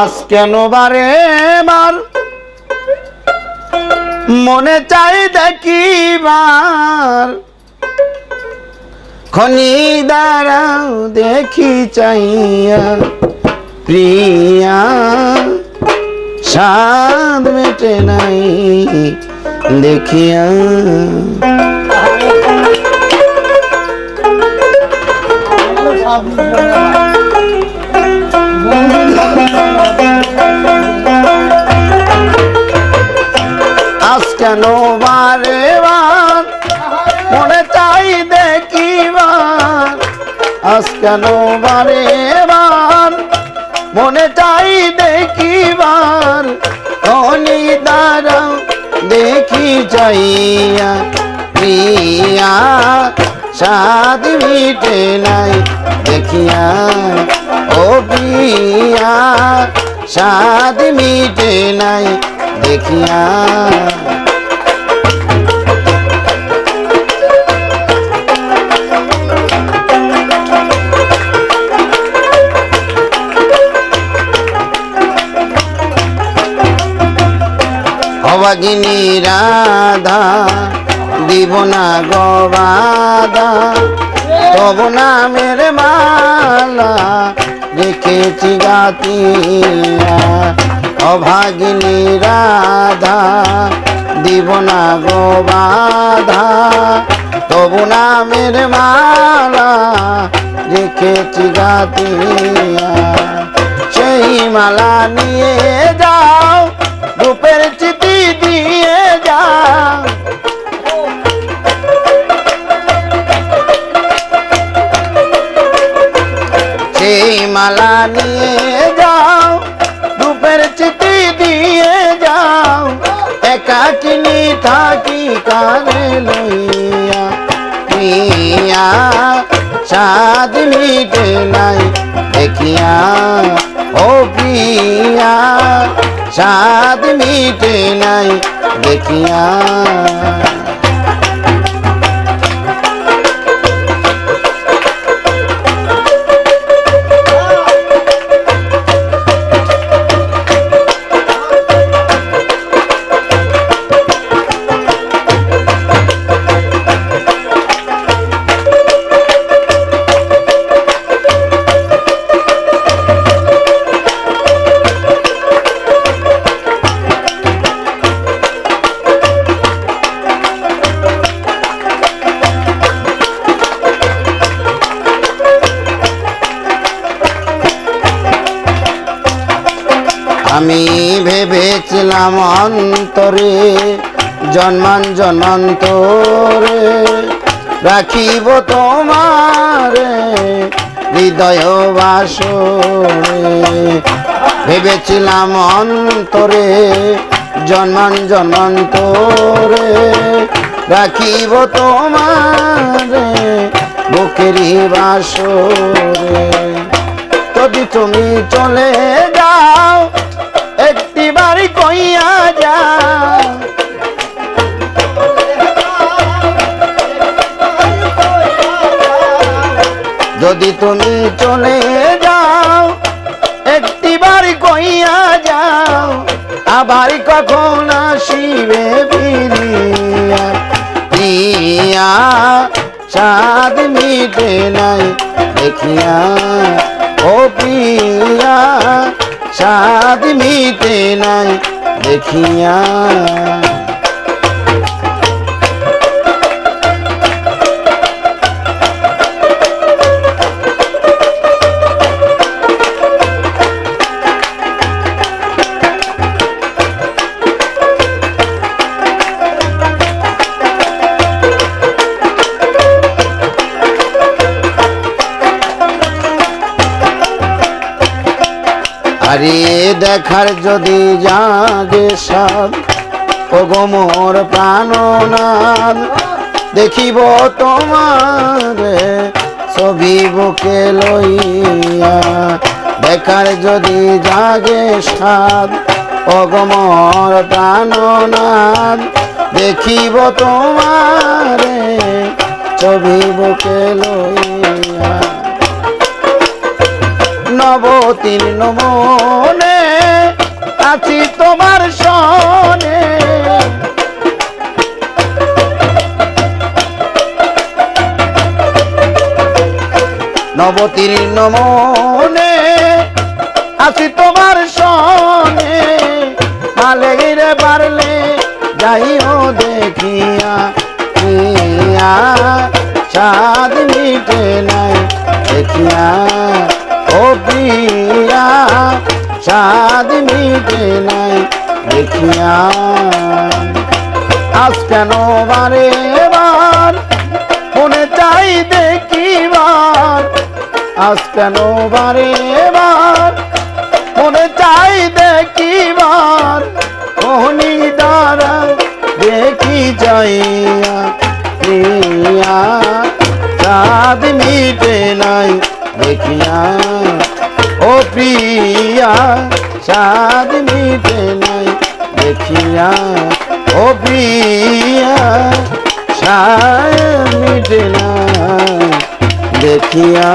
আজ কেন বারে বার মনে চাই দেখিবার খনি দাঁড়াও দেখি চাইয়া প্রিয়া সাদ মেটে নাই দেখিয়া আজ কেন বারে বার মনে চাই দেখিবার আজ কেন বারে বার মনে চাই দেখিবার খনি দাঁড়াও দেখি যাইয়া প্রিয়া সাদ মিটে নাই দেখিয়া ও প্রিয়া সাদ মিটে নাই দেখিয়া অবাগিনী রাধা দিব না গবাদা তব নামের মালা রেখেছি গাতিয়া অভাগিনী রাধা দিব না গবাধা তবু নামের মালা রেখেছি গাতিয়া সেই মালা নিয়ে যাও রূপের চিঠি দিয়ে যাও সেই মালা নিয়ে যাও রূপের চিঠি দিয়ে যাও একাকিনী থাকি কানে লইয়া প্রিয়া সাদ মিটে নাই দেখিয়া ও প্রিয়া সাদ মিটে নাই দেখিয়া আমি ভেবেছিলাম অন্তরে জন্মান জন্মান্তরে রাখিব তোমারে হৃদয় বাসরে ভেবেছিলাম অন্তরে জন্মান জন্মান্তরে রাখিব তোমারে বুকেরই বাসরে যদি তুমি চলে যাও একটি বাড়ি কইয়া যাও যদি তুমি চলে যাও একটি বাড়ি কইয়া যাও আবার কখন আসিবে ফিরিয়া প্রিয়া সাদ মিটে নাই দেখিয়া ও প্রিয়া সাদ মিটে নাই দেখিয়া আরে দেখার যদি জাগে সাদ ওগো মোর প্রাণনাথ দেখিব তোমারে ছবি বুকে লইয়া দেখার যদি জাগে সাদ ওগো মোর প্রাণনাথ দেখিব তোমারে ছবি বুকে লইয়া নবতীর্ণ মনে আছি তোমার সনে নবতীর্ণ মনে আছি তোমার সনে মালেরে পারলে যাইও দেখিয়া প্রিয়া সাদ মিটে নাই দেখিয়া ও প্রিয়া সাদ মিটে নাই দেখিয়া আজ কেন বারে বার মনে চাই দেখিবার আজ কেন বারে বার মনে চাই দেখিবার মোহনী দ্বারা দেখি যাইয়া প্রিয়া চাঁদ মিটে নাই দেখিয়া ও প্রিয়া চাঁদ মিটে নাই দেখিয়া ও প্রিয়া চাঁদ মিটে নাই দেখিয়া